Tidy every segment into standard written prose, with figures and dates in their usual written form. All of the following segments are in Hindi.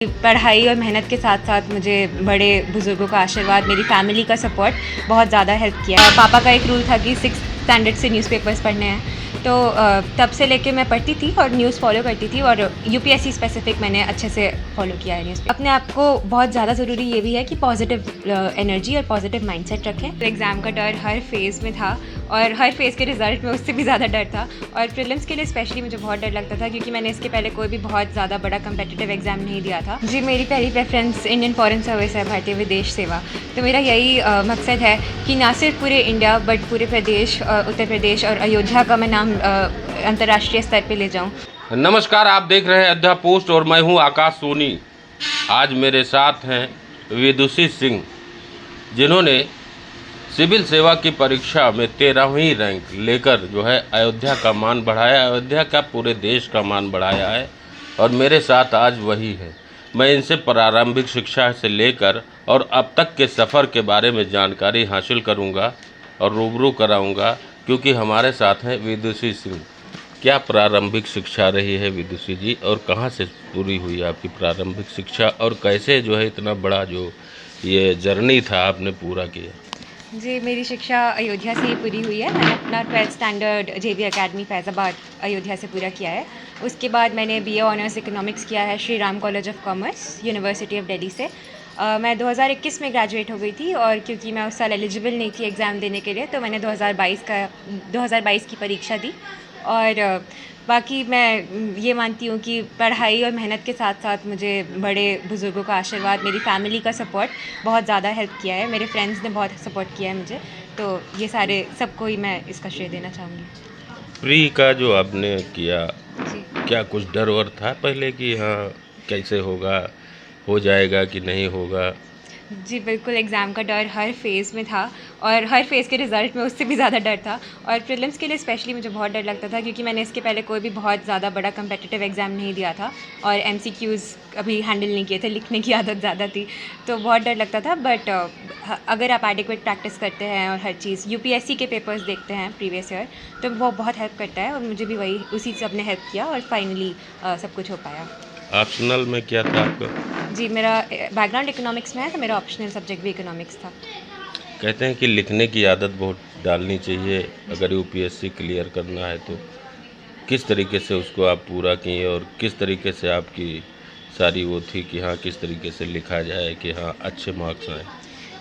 पढ़ाई और मेहनत के साथ साथ मुझे बड़े बुज़ुर्गों का आशीर्वाद, मेरी फैमिली का सपोर्ट बहुत ज़्यादा हेल्प किया है। पापा का एक रूल था कि 6th स्टैंडर्ड से न्यूज़पेपर्स पढ़ने हैं, तो तब से लेके मैं पढ़ती थी और न्यूज़ फॉलो करती थी और यूपीएससी स्पेसिफिक मैंने अच्छे से फॉलो किया है न्यूज़। अपने आप को बहुत ज़्यादा ज़रूरी ये भी है कि पॉजिटिव एनर्जी और पॉजिटिव माइंडसेट रखें। तो एग्ज़ाम का डर हर फेज़ में था और हर फेज़ के रिज़ल्ट में उससे भी ज़्यादा डर था और प्रीलिम्स के लिए स्पेशली मुझे बहुत डर लगता था क्योंकि मैंने इसके पहले कोई भी बहुत ज़्यादा बड़ा कम्पिटिटिव एग्ज़ाम नहीं दिया था। जी, मेरी पहली प्रेफरेंस इंडियन फॉरेन सर्विस है, भारतीय विदेश सेवा। तो मेरा यही मकसद है कि ना सिर्फ पूरे इंडिया बट पूरे प्रदेश, उत्तर प्रदेश और अयोध्या का मैं नाम अंतर्राष्ट्रीय स्तर पे ले जाऊं। नमस्कार, आप देख रहे हैं अयोध्या पोस्ट और मैं हूं आकाश सोनी। आज मेरे साथ हैं विदुषी सिंह, जिन्होंने सिविल सेवा की परीक्षा में 13वीं रैंक लेकर जो है अयोध्या का मान बढ़ाया, अयोध्या का पूरे देश का मान बढ़ाया है और मेरे साथ आज वही है। मैं इनसे प्रारंभिक शिक्षा से लेकर और अब तक के सफ़र के बारे में जानकारी हासिल करूंगा और रूबरू कराऊंगा, क्योंकि हमारे साथ हैं विदुषी सिंह। क्या प्रारंभिक शिक्षा रही है विदुषी जी, और कहाँ से पूरी हुई आपकी प्रारंभिक शिक्षा और कैसे जो है इतना बड़ा जो ये जर्नी था आपने पूरा किया? जी, मेरी शिक्षा अयोध्या से ही पूरी हुई है। मैंने अपना 12th स्टैंडर्ड जेबी अकेडमी फैज़ाबाद अयोध्या से पूरा किया है। उसके बाद मैंने बीए ऑनर्स इकोनॉमिक्स किया है Shri Ram college of commerce, university of Delhi से। मैं 2021 में ग्रेजुएट हो गई थी और क्योंकि मैं उस साल एलिजिबल नहीं थी एग्ज़ाम देने के लिए, तो मैंने 2022 की परीक्षा दी। और बाकी मैं ये मानती हूँ कि पढ़ाई और मेहनत के साथ साथ मुझे बड़े बुज़ुर्गों का आशीर्वाद, मेरी फैमिली का सपोर्ट बहुत ज़्यादा हेल्प किया है। मेरे फ्रेंड्स ने बहुत सपोर्ट किया है मुझे, तो ये सारे सबको ही मैं इसका श्रेय देना चाहूँगी। प्री का जो आपने किया, जी क्या कुछ डर वर था पहले कि हाँ कैसे होगा, हो जाएगा कि नहीं होगा? जी, बिल्कुल एग्ज़ाम का डर हर फेज़ में था और हर फेज़ के रिज़ल्ट में उससे भी ज़्यादा डर था और प्रीलिम्स के लिए स्पेशली मुझे बहुत डर लगता था क्योंकि मैंने इसके पहले कोई भी बहुत ज़्यादा बड़ा कम्पिटिटिव एग्ज़ाम नहीं दिया था और एमसीक्यूज़ अभी हैंडल नहीं किए थे, लिखने की आदत ज़्यादा थी, तो बहुत डर लगता था। बट अगर आप एडिक्वेट प्रैक्टिस करते हैं और हर चीज़ यूपीएससी के पेपर्स देखते हैं प्रीवियस ईयर, तो वो बहुत हेल्प करता है और मुझे भी वही उसी से अपने हेल्प किया और फाइनली सब कुछ हो पाया। ऑप्शनल में क्या था आपका? जी, मेरा बैकग्राउंड इकोनॉमिक्स में है, तो मेरा ऑप्शनल सब्जेक्ट भी इकोनॉमिक्स था। कहते हैं कि लिखने की आदत बहुत डालनी चाहिए अगर यूपीएससी क्लियर करना है तो। किस तरीके से उसको आप पूरा किए और किस तरीके से आपकी सारी वो थी कि हाँ किस तरीके से लिखा जाए कि हाँ अच्छे मार्क्स आए?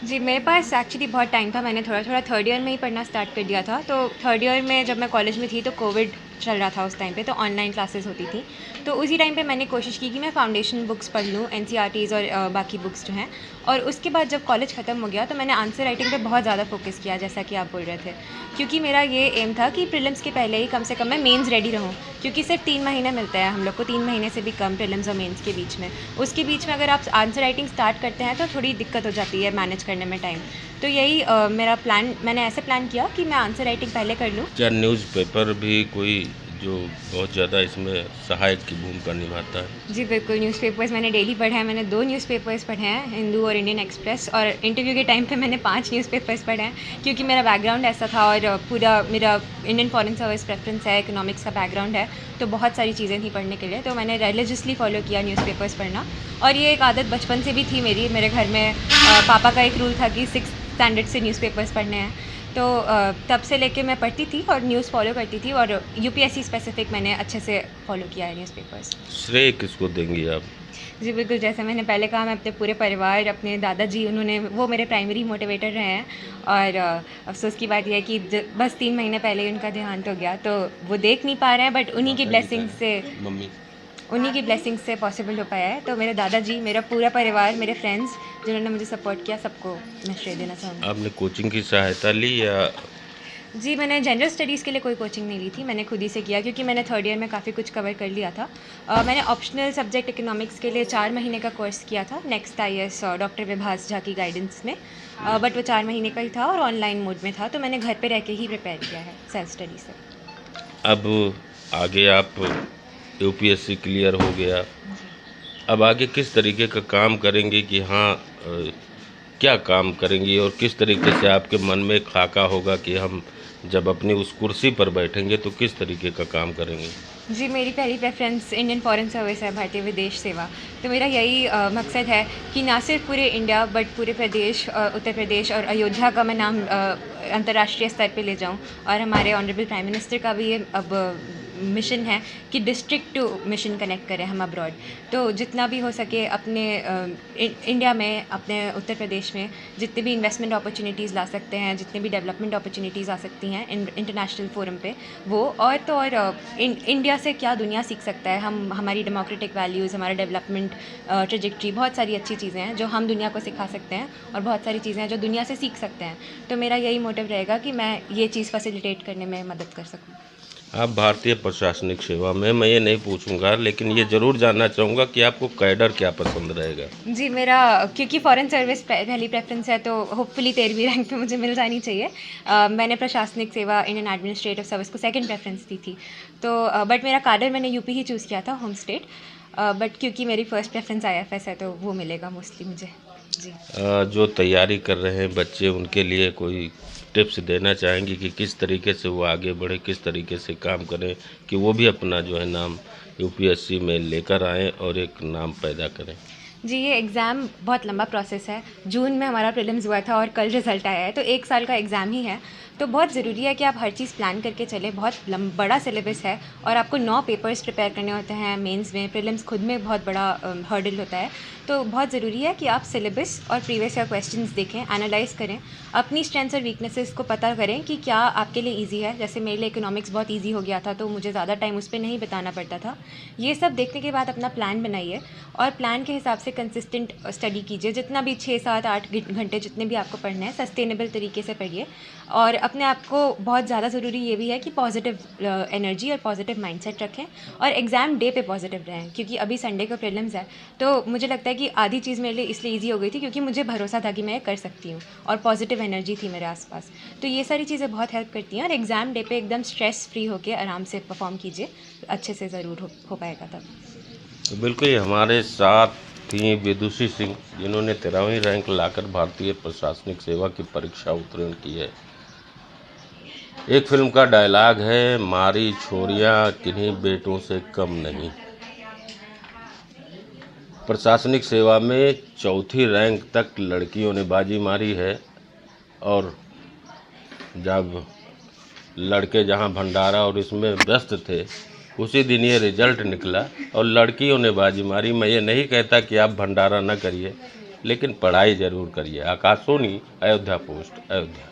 जी, मेरे पास एक्चुअली बहुत टाइम था। मैंने थोड़ा थर्ड ईयर में ही पढ़ना स्टार्ट कर दिया था। तो थर्ड ईयर में जब मैं कॉलेज में थी तो कोविड चल रहा था उस टाइम पे, तो ऑनलाइन क्लासेस होती थी। तो उसी टाइम पे मैंने कोशिश की कि मैं फाउंडेशन बुक्स पढ़ लूँ, एनसीईआरटीज़ और बाकी बुक्स जो हैं। और उसके बाद जब कॉलेज ख़त्म हो गया तो मैंने आंसर राइटिंग पे बहुत ज़्यादा फोकस किया, जैसा कि आप बोल रहे थे, क्योंकि मेरा ये एम था कि प्रीलिम्स के पहले ही कम से कम मैं मेंस रेडी रहूँ, क्योंकि सिर्फ 3 महीने मिलते हैं हम लोग को, 3 महीने से भी कम प्रीलिम्स और मेंस के बीच में। उसके बीच में अगर आप आंसर राइटिंग स्टार्ट करते हैं तो थोड़ी दिक्कत हो जाती है मैनेज करने में टाइम। तो यही मेरा प्लान, मैंने ऐसे प्लान किया कि मैं आंसर राइटिंग पहले कर लूँ। क्या न्यूज़पेपर भी कोई जो बहुत ज़्यादा इसमें सहायक की भूमिका निभाता है? जी, बिल्कुल न्यूज़पेपर्स मैंने डेली पढ़े हैं। मैंने 2 न्यूज़पेपर्स पढ़े हैं, हिंदू और इंडियन एक्सप्रेस, और इंटरव्यू के टाइम पे मैंने 5 न्यूज़पेपर्स पढ़े हैं क्योंकि मेरा बैकग्राउंड ऐसा था और पूरा मेरा इंडियन फॉरेन सर्विस प्रेफरेंस है, इकोनॉमिक्स का बैकग्राउंड है, तो बहुत सारी चीज़ें थी पढ़ने के लिए, तो मैंने रिलीजियसली फॉलो किया न्यूज़पेपर्स पढ़ना। और ये एक आदत बचपन से भी थी मेरी। मेरे घर में पापा का एक रूल था कि 6th स्टैंडर्ड से न्यूज़पेपर्स पढ़ने हैं, तो तब से लेके मैं पढ़ती थी और न्यूज़ फॉलो करती थी और यूपीएससी स्पेसिफिक मैंने अच्छे से फॉलो किया है न्यूज़पेपर्स। श्रेय किसको देंगी आप? जी, बिल्कुल, जैसे मैंने पहले कहा, मैं अपने पूरे परिवार, अपने दादाजी, वो मेरे प्राइमरी मोटिवेटर रहे हैं। और अफ़सोस की बात यह है कि बस 3 महीने पहले ही उनका देहांत हो गया, तो वो देख नहीं पा रहे हैं, बट उन्हीं की ब्लेसिंग से पॉसिबल हो पाया है। तो मेरे दादाजी, मेरा पूरा परिवार, मेरे फ्रेंड्स जिन्होंने मुझे सपोर्ट किया, सबको मैं श्रेय देना चाहूँगी। आपने कोचिंग की सहायता ली या? जी, मैंने जनरल स्टडीज़ के लिए कोई कोचिंग नहीं ली थी, मैंने खुद ही से किया क्योंकि मैंने थर्ड ईयर में काफ़ी कुछ कवर कर लिया था। मैंने ऑप्शनल सब्जेक्ट इकोनॉमिक्स के लिए 4 महीने का कोर्स किया था, next IAS doctor Vibhas Jha की गाइडेंस में, बट वो 4 महीने का ही था और ऑनलाइन मोड में था, तो मैंने घर पे रह के ही प्रिपेयर किया है सेल्फ स्टडी से। अब आगे आप यूपीएससी क्लियर हो गया, अब आगे किस तरीके का काम करेंगे कि हाँ क्या काम करेंगी और किस तरीके से आपके मन में खाका होगा कि हम जब अपनी उस कुर्सी पर बैठेंगे तो किस तरीके का काम करेंगे? जी, मेरी पहली प्रेफ़रेंस इंडियन फ़ॉरेन सर्विस है, भारतीय विदेश सेवा। तो मेरा यही मकसद है कि ना सिर्फ पूरे इंडिया बट पूरे प्रदेश, उत्तर प्रदेश और अयोध्या का मैं नाम अंतर्राष्ट्रीय स्तर पे ले जाऊँ। और हमारे ऑनरेबल प्राइम मिनिस्टर का भी ये अब मिशन है कि डिस्ट्रिक्ट टू मिशन कनेक्ट करें हम अब्रॉड। तो जितना भी हो सके अपने इंडिया में, अपने उत्तर प्रदेश में जितने भी इन्वेस्टमेंट अपॉर्चुनिटीज़ ला सकते हैं, जितने भी डेवलपमेंट अपॉर्चुनिटीज़ आ सकती हैं इंटरनेशनल फोरम पे, वो और इंडिया से क्या दुनिया सीख सकता है। हम हमारी डेमोक्रेटिक वैल्यूज़, हमारा डेवलपमेंट ट्रेजेक्ट्री, बहुत सारी अच्छी चीज़ें हैं जो हम दुनिया को सिखा सकते हैं और बहुत सारी चीज़ें हैं जो दुनिया से सीख सकते हैं। तो मेरा यही मोटिव रहेगा कि मैं ये चीज़ फैसिलिटेट करने में मदद कर सकूँ। आप भारतीय प्रशासनिक सेवा में, मैं ये नहीं पूछूंगा, लेकिन ये ज़रूर जानना चाहूँगा कि आपको कैडर क्या पसंद रहेगा? जी, मेरा क्योंकि फ़ॉरेन सर्विस पहली प्रेफ़रेंस है तो होपफुली 13वीं रैंक पे मुझे मिल जानी चाहिए। मैंने प्रशासनिक सेवा, इंडियन एडमिनिस्ट्रेटिव सर्विस को सेकंड प्रेफ़रेंस दी थी। तो बट मेरा काडर मैंने यूपी ही चूज़ किया था, होम स्टेट। बट क्योंकि मेरी फ़र्स्ट प्रेफ़रेंस आईएफएस है तो वो मिलेगा मोस्टली मुझे। जी। जो तैयारी कर रहे हैं बच्चे, उनके लिए कोई टिप्स देना चाहेंगी कि किस तरीके से वो आगे बढ़े, किस तरीके से काम करें कि वो भी अपना जो है नाम यूपीएससी में लेकर आएँ और एक नाम पैदा करें? जी, ये एग्ज़ाम बहुत लंबा प्रोसेस है। जून में हमारा प्रीलिम्स हुआ था और कल रिज़ल्ट आया है, तो 1 साल का एग्ज़ाम ही है। तो बहुत ज़रूरी है कि आप हर चीज़ प्लान करके चलें। बहुत बड़ा सिलेबस है और आपको 9 पेपर्स प्रिपेयर करने होते हैं मेंस में। प्रीलिम्स खुद में बहुत बड़ा हर्डल होता है। तो बहुत ज़रूरी है कि आप सिलेबस और प्रीवियस ईयर क्वेश्चंस देखें, एनालाइज़ करें, अपनी स्ट्रेंथ्स और वीकनेसेस को पता करें कि क्या आपके लिए ईज़ी है। जैसे मेरे लिए इकोनॉमिक्स बहुत ईज़ी हो गया था, तो मुझे ज़्यादा टाइम उस पे नहीं बिताना पड़ता था। ये सब देखने के बाद अपना प्लान बनाइए और प्लान के हिसाब से कंसिस्टेंट स्टडी कीजिए। जितना भी 6, 7, 8 घंटे जितने भी आपको पढ़ना है, सस्टेनेबल तरीके से पढ़िए। और अपने आप को बहुत ज़्यादा ज़रूरी ये भी है कि पॉजिटिव एनर्जी और पॉजिटिव माइंडसेट रखें और एग्ज़ाम डे पे पॉजिटिव रहें। क्योंकि अभी संडे को प्रीलिम्स है, तो मुझे लगता है कि आधी चीज़ मेरे लिए इसलिए ईजी हो गई थी क्योंकि मुझे भरोसा था कि मैं ये कर सकती हूँ और पॉजिटिव एनर्जी थी मेरे आसपास। तो ये सारी चीज़ें बहुत हेल्प करती हैं और एग्ज़ाम डे पे एकदम स्ट्रेस फ्री होकर आराम से परफॉर्म कीजिए, अच्छे से ज़रूर हो पाएगा तब। तो बिल्कुल हमारे साथ थी विदुषी सिंह, जिन्होंने 13वीं रैंक लाकर भारतीय प्रशासनिक सेवा की परीक्षा उत्तीर्ण की है। एक फिल्म का डायलॉग है, मारी छोरियां किन्हीं बेटों से कम नहीं। प्रशासनिक सेवा में 4थी रैंक तक लड़कियों ने बाजी मारी है और जब लड़के जहां भंडारा और इसमें व्यस्त थे, उसी दिन ये रिजल्ट निकला और लड़कियों ने बाजी मारी। मैं ये नहीं कहता कि आप भंडारा न करिए, लेकिन पढ़ाई ज़रूर करिए। आकाश सोनी, अयोध्या पोस्ट, अयोध्या।